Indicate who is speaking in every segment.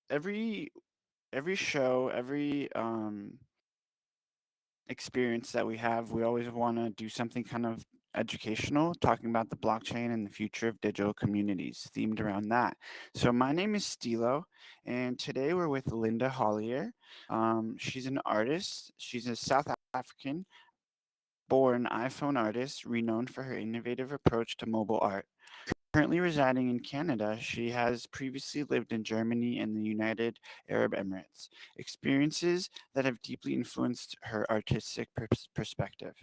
Speaker 1: every show, every experience that we have, we always want to do something kind of educational, talking about the blockchain and the future of digital communities, themed around that. So my name is Stilo, and today we're with Linda Hollier. She's an artist. She's a South African born iPhone artist, renowned for her innovative approach to mobile art. Currently residing in Canada, she has previously lived in Germany and the United Arab Emirates, experiences that have deeply influenced her artistic perspective.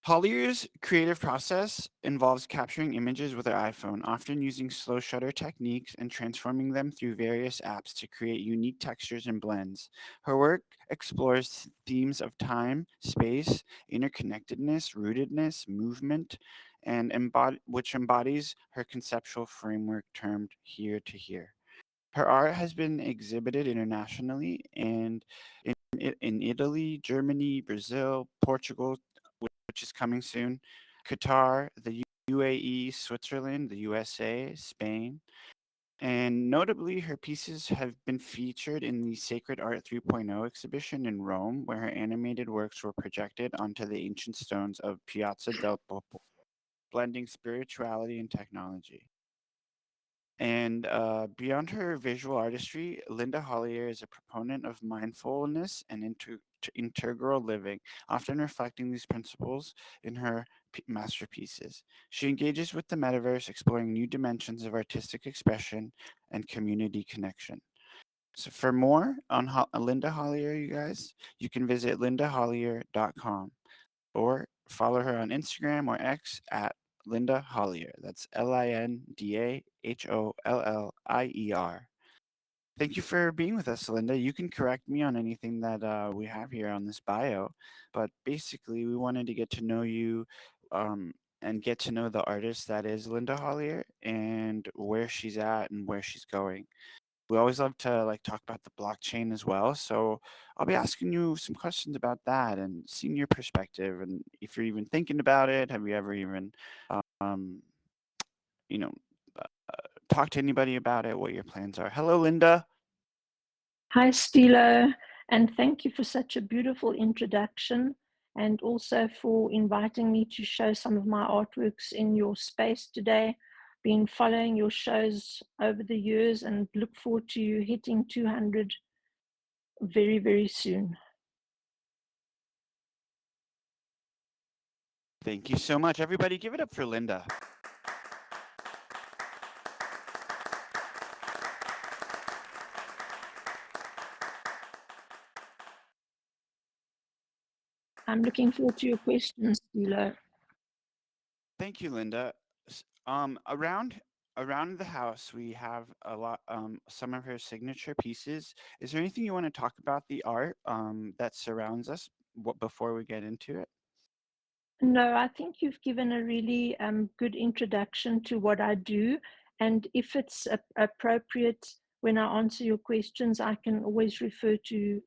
Speaker 1: Hollier's creative process involves capturing images with her iPhone, often using slow shutter techniques and transforming them through various apps to create unique textures and blends. Her work explores themes of time, space, interconnectedness, rootedness, movement, and which embodies her conceptual framework termed here to here. Her art has been exhibited internationally and in Italy, Germany, Brazil, Portugal, which is coming soon, Qatar, the UAE, Switzerland, the USA, Spain. And notably, her pieces have been featured in the Sacred Art 3.0 exhibition in Rome, where her animated works were projected onto the ancient stones of Piazza del Popolo, blending spirituality and technology. And beyond her visual artistry, Linda Hollier is a proponent of mindfulness and integral living, often reflecting these principles in her masterpieces. She engages with the metaverse, exploring new dimensions of artistic expression and community connection. So, for more on Linda Hollier, you guys, you can visit lindahollier.com or follow her on Instagram or X at Linda Hollier. That's LindaHollier. Thank you for being with us, Linda. You can correct me on anything that we have here on this bio, but basically, we wanted to get to know you and get to know the artist that is Linda Hollier and where she's at and where she's going. We always love to like talk about the blockchain as well. So I'll be asking you some questions about that and seeing your perspective and if you're even thinking about it. Have you ever even, um, you know, uh, talked to anybody about it? What your plans are? Hello, Linda.
Speaker 2: Hi, Stilo, and thank you for such a beautiful introduction and also for inviting me to show some of my artworks in your space today. Been following your shows over the years and look forward to you hitting 200 very, very soon.
Speaker 1: Thank you so much. Everybody, give it up for Linda.
Speaker 2: I'm looking forward to your questions, Stilo.
Speaker 1: Thank you, Linda. Around the house, we have a lot, some of her signature pieces. Is there anything you want to talk about the art that surrounds us before we get into it?
Speaker 2: No, I think you've given a really good introduction to what I do. And if it's appropriate when I answer your questions, I can always refer to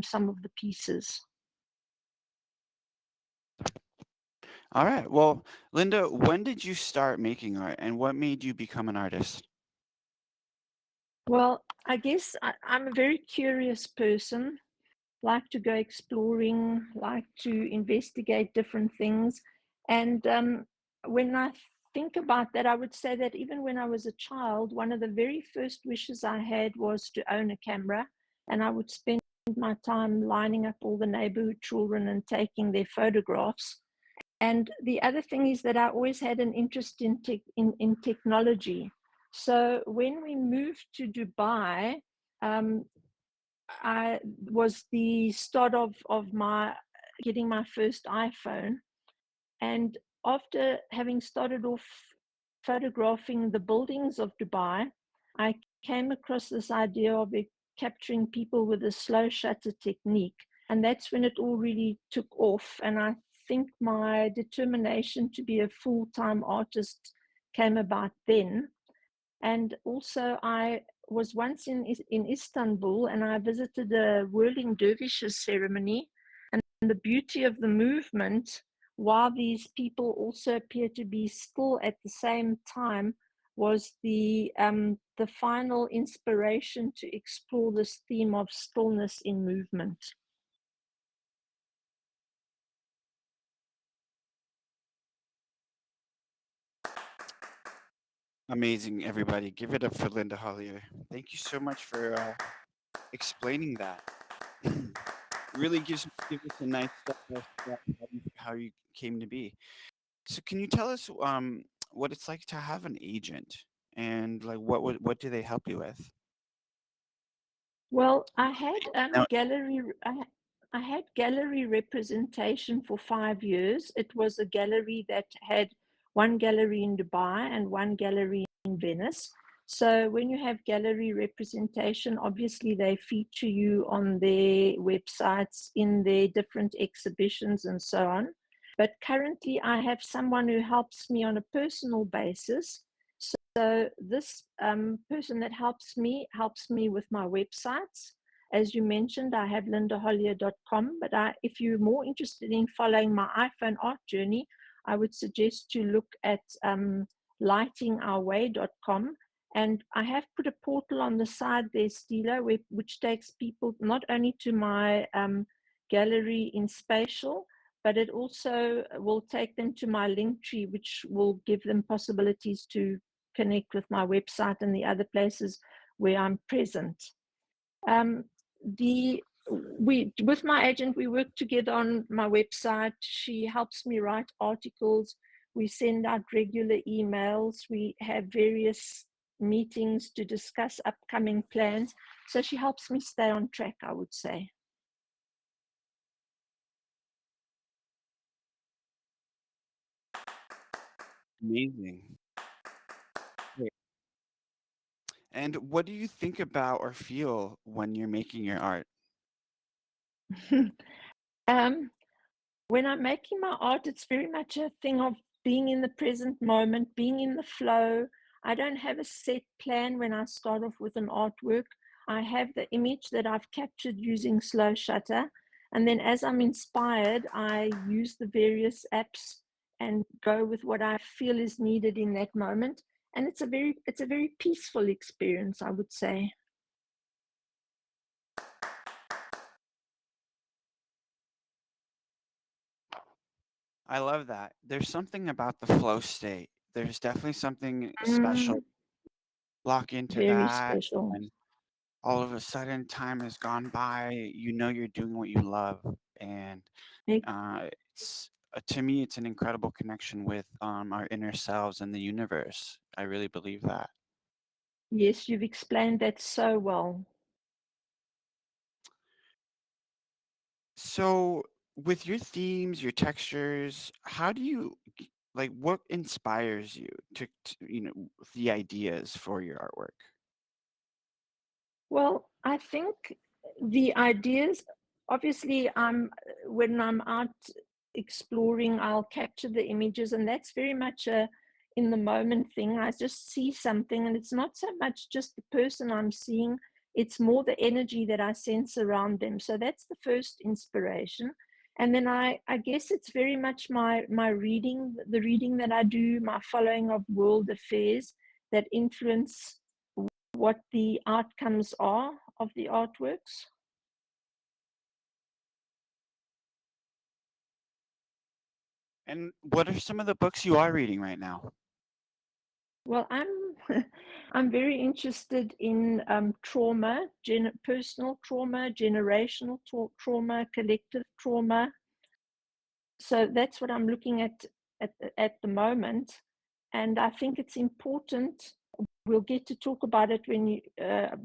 Speaker 2: some of the pieces.
Speaker 1: All right. Well, Linda, when did you start making art and what made you become an artist?
Speaker 2: Well, I guess I'm a very curious person, like to go exploring, like to investigate different things. And when I think about that, I would say that even when I was a child, one of the very first wishes I had was to own a camera. And I would spend my time lining up all the neighborhood children and taking their photographs. And the other thing is that I always had an interest in technology. So when we moved to Dubai, um, I was the start of my getting my first iPhone. And after having started off photographing the buildings of Dubai, I came across this idea of capturing people with a slow shutter technique. And that's when it all really took off. And I think my determination to be a full-time artist came about then. And also, I was once in Istanbul and I visited a whirling dervishes ceremony. And the beauty of the movement, while these people also appear to be still at the same time, was the final inspiration to explore this theme of stillness in movement.
Speaker 1: Amazing, everybody. Give it up for Linda Hollier. Thank you so much for explaining that. Really gives us a nice step by step how you came to be. So can you tell us what it's like to have an agent and like what do they help you with?
Speaker 2: Well, I had
Speaker 1: Now,
Speaker 2: I had gallery representation for 5 years. It was a gallery that had one gallery in Dubai and one gallery in Venice. So when you have gallery representation, obviously they feature you on their websites, in their different exhibitions and so on. But currently I have someone who helps me on a personal basis. So this person that helps me with my websites. As you mentioned, I have lindahollier.com, but if you're more interested in following my iPhone art journey, I would suggest to look at lightingourway.com. And I have put a portal on the side there, Stilo, which takes people not only to my gallery in Spatial, but it also will take them to my link tree, which will give them possibilities to connect with my website and the other places where I'm present. The we with my agent, we work together on my website. She helps me write articles. We send out regular emails. We have various meetings to discuss upcoming plans. So she helps me stay on track, I would say.
Speaker 1: amazing. Great. And what do you think about or feel when you're making your art?
Speaker 2: um, when I'm making my art, it's very much a thing of being in the present moment, being in the flow. I don't have a set plan when I start off with an artwork. I have the image that I've captured using slow shutter. And then as I'm inspired, I use the various apps and go with what I feel is needed in that moment. And it's a very peaceful experience, I would say.
Speaker 1: I love that. There's something about the flow state. There's definitely something special.
Speaker 2: Mm,
Speaker 1: Lock into
Speaker 2: very
Speaker 1: that,
Speaker 2: special.
Speaker 1: and all of a sudden time has gone by. You know you're doing what you love, and it's to me it's an incredible connection with our inner selves and the universe. I really believe that.
Speaker 2: Yes, you've explained that so well.
Speaker 1: So with your themes, your textures, how do you like what inspires you to the ideas for your artwork?
Speaker 2: Well, I think the ideas, obviously, when I'm out exploring, I'll capture the images, and that's very much a in the moment thing. I just see something, and it's not so much just the person I'm seeing, it's more the energy that I sense around them. So that's the first inspiration. And then I guess it's very much my reading, the reading that I do, my following of world affairs that influence what the outcomes are of the artworks.
Speaker 1: And what are some of the books you are reading right now?
Speaker 2: Well, I'm I'm very interested in trauma, personal trauma, generational trauma, collective trauma. So that's what I'm looking at the moment, and I think it's important. We'll get to talk about it when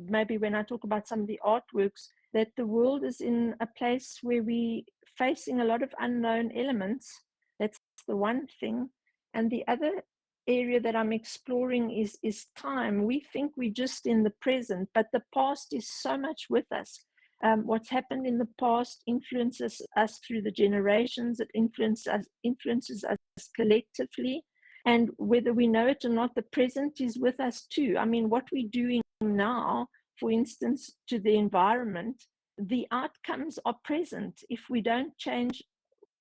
Speaker 2: maybe when I talk about some of the artworks, that the world is in a place where we facing a lot of unknown elements. That's the one thing. And the other area that I'm exploring is time. We think we're just in the present, but the past is so much with us. What's happened in the past influences us through the generations. It influences us collectively, and whether we know it or not, the present is with us too. I mean, what we're doing now, for instance, to the environment, the outcomes are present if we don't change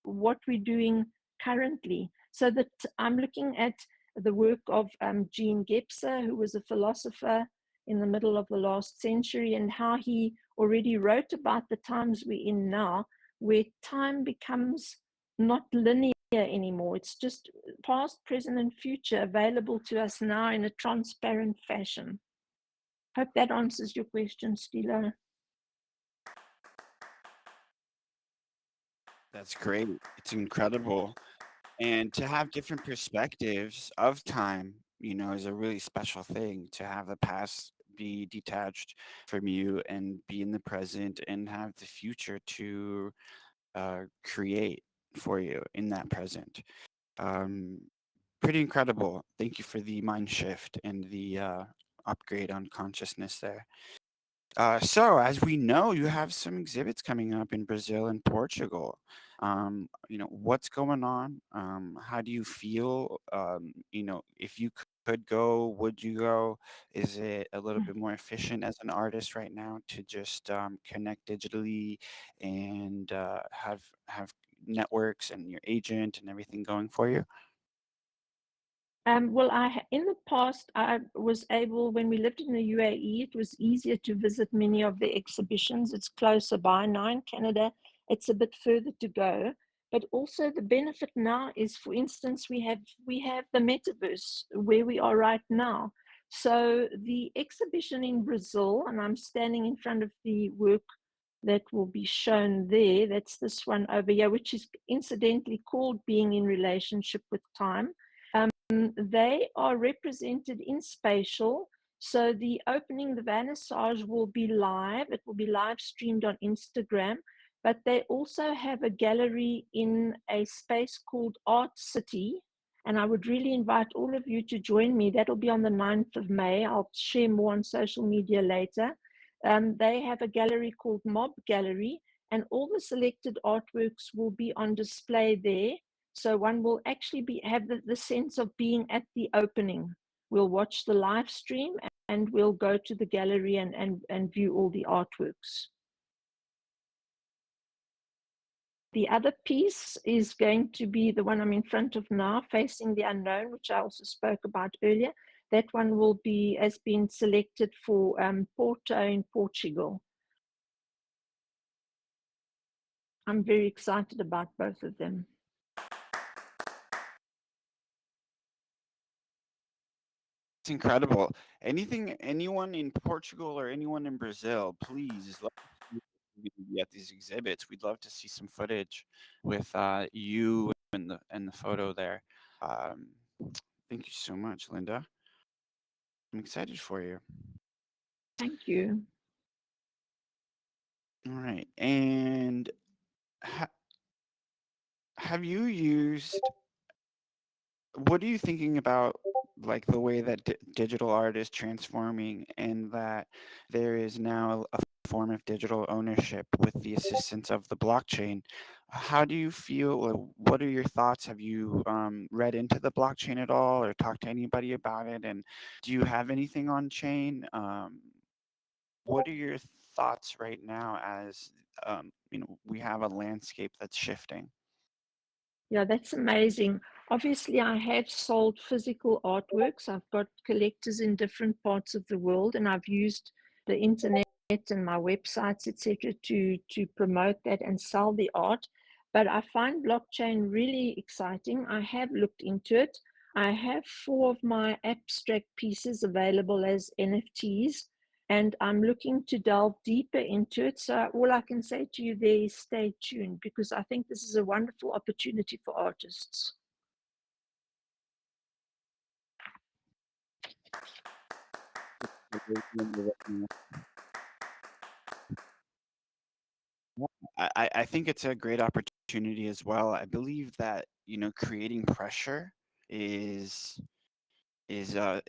Speaker 2: what we're doing currently. So that I'm looking at the work of Jean Gebser, who was a philosopher in the middle of the last century, and how he already wrote about the times we're in now, where time becomes not linear anymore. It's just past, present, and future available to us now in a transparent fashion. Hope that answers your question, Stilo.
Speaker 1: That's great. It's incredible. And to have different perspectives of time, is a really special thing. To have the past be detached from you and be in the present and have the future to create for you in that present. Um, Pretty incredible. Thank you for the mind shift and the upgrade on consciousness there. So, as we know, you have some exhibits coming up in Brazil and Portugal. What's going on? How do you feel? If you could go, would you go? Is it a little bit more efficient as an artist right now to just connect digitally and have networks and your agent and everything going for you?
Speaker 2: Well, in the past, I was able, when we lived in the UAE, it was easier to visit many of the exhibitions. It's closer by now in Canada. It's a bit further to go. But also the benefit now is, for instance, we have the metaverse where we are right now. So the exhibition in Brazil, and I'm standing in front of the work that will be shown there. That's this one over here, which is incidentally called Being in Relationship with Time. They are represented in spatial. So the opening, the vernissage will be live. It will be live streamed on Instagram. But they also have a gallery in a space called Art City. And I would really invite all of you to join me. That'll be on the 9th of May. I'll share more on social media later. They have a gallery called Mob Gallery, and all the selected artworks will be on display there. So one will actually have the sense of being at the opening. We'll watch the live stream and we'll go to the gallery and view all the artworks. The other piece is going to be the one I'm in front of now, Facing the Unknown, which I also spoke about earlier. That one has been selected for Porto in Portugal. I'm very excited about both of them.
Speaker 1: It's incredible. Anyone in Portugal or anyone in Brazil, please let us know if you're gonna be at these exhibits. We'd love to see some footage with you and the photo there. Um, Thank you so much, Linda. I'm excited for you.
Speaker 2: Thank you.
Speaker 1: All right, and ha- have you used what are you thinking about, like the way that digital art is transforming and that there is now a form of digital ownership with the assistance of the blockchain? How do you feel? What are your thoughts? Have you read into the blockchain at all or talked to anybody about it? And do you have anything on chain? What are your thoughts right now as we have a landscape that's shifting?
Speaker 2: Yeah, that's amazing. Obviously, I have sold physical artworks. I've got collectors in different parts of the world, and I've used the internet and my websites, etc., to promote that and sell the art. But I find blockchain really exciting. I have looked into it. I have 4 of my abstract pieces available as NFTs, and I'm looking to delve deeper into it. So all I can say to you there is stay tuned, because I think this is a wonderful opportunity for artists.
Speaker 1: I think it's a great opportunity as well. I believe that, creating pressure is is a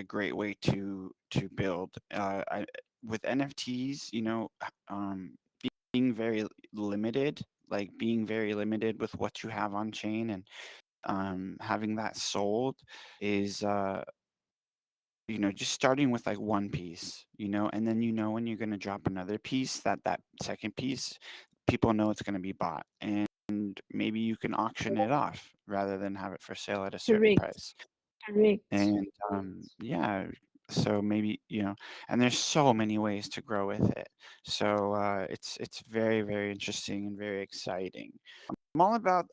Speaker 1: great way to build. With NFTs, being very limited, like being very limited with what you have on chain and having that sold is just starting with like one piece, and then when you're going to drop another piece, that second piece, people know it's going to be bought, and maybe you can auction it off. rather than have it for sale at a certain
Speaker 2: Correct.
Speaker 1: price.
Speaker 2: Correct.
Speaker 1: And yeah, so maybe, and there's so many ways to grow with it. So it's very, very interesting and very exciting. I'm all about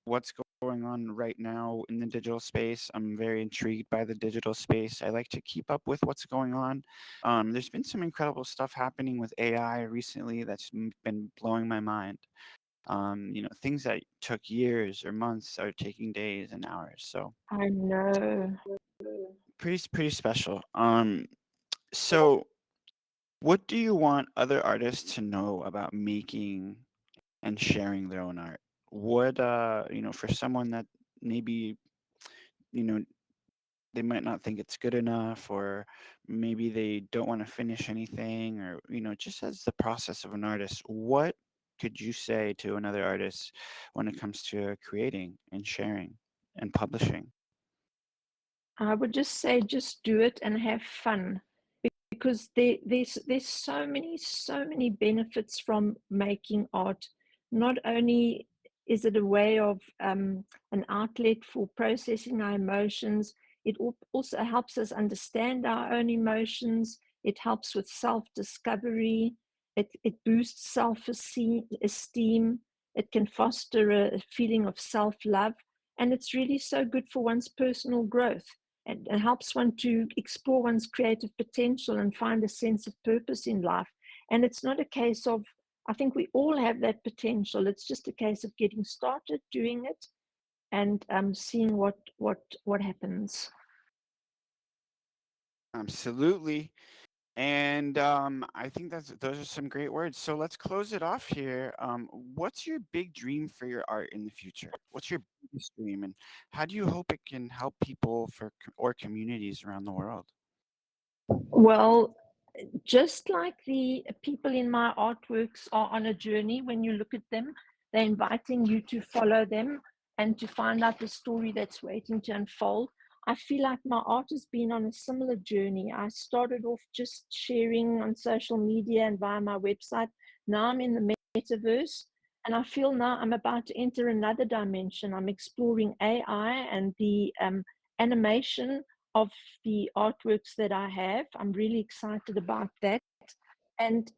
Speaker 1: what's going on right now in the digital space. I'm very intrigued by the digital space. I like to keep up with what's going on. There's been some incredible stuff happening with AI recently that's been blowing my mind. Things that took years or months are taking days and hours. So
Speaker 2: I know.
Speaker 1: pretty special. So what do you want other artists to know about making and sharing their own art? What for someone that maybe, you know, they might not think it's good enough, or maybe they don't want to finish anything, or just as the process of an artist, what could you say to another artist when it comes to creating and sharing and publishing?
Speaker 2: I would just say just do it and have fun because there's so many benefits from making art. Not only is it a way of an outlet for processing our emotions, it also helps us understand our own emotions. It helps with self-discovery. It boosts self-esteem. It can foster a feeling of self-love, and it's really so good for one's personal growth, and it helps one to explore one's creative potential and find a sense of purpose in life. And it's not a case of, I think we all have that potential. It's just a case of getting started, doing it, and seeing what happens.
Speaker 1: Absolutely. And I think those are some great words. So let's close it off here. What's your big dream for your art in the future? What's your biggest dream, and how do you hope it can help people or communities around the world?
Speaker 2: Well, just like the people in my artworks are on a journey, when you look at them, they're inviting you to follow them and to find out the story that's waiting to unfold. I feel like my art has been on a similar journey. I started off just sharing on social media and via my website. Now I'm in the metaverse, and I feel now I'm about to enter another dimension. I'm exploring AI and the animation of the artworks that I have. I'm really excited about that. And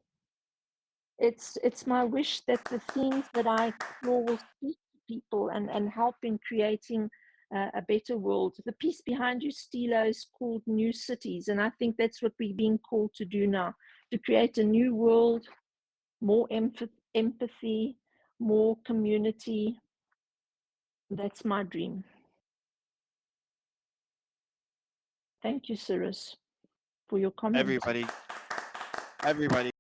Speaker 2: it's my wish that the themes that I explore will speak to people and help in creating a better world. The piece behind you, Stilo, is called New Cities. And I think that's what we're being called to do now, to create a new world, more empathy, more community. That's my dream. Thank you, Cyrus, for your comment.
Speaker 1: Everybody, everybody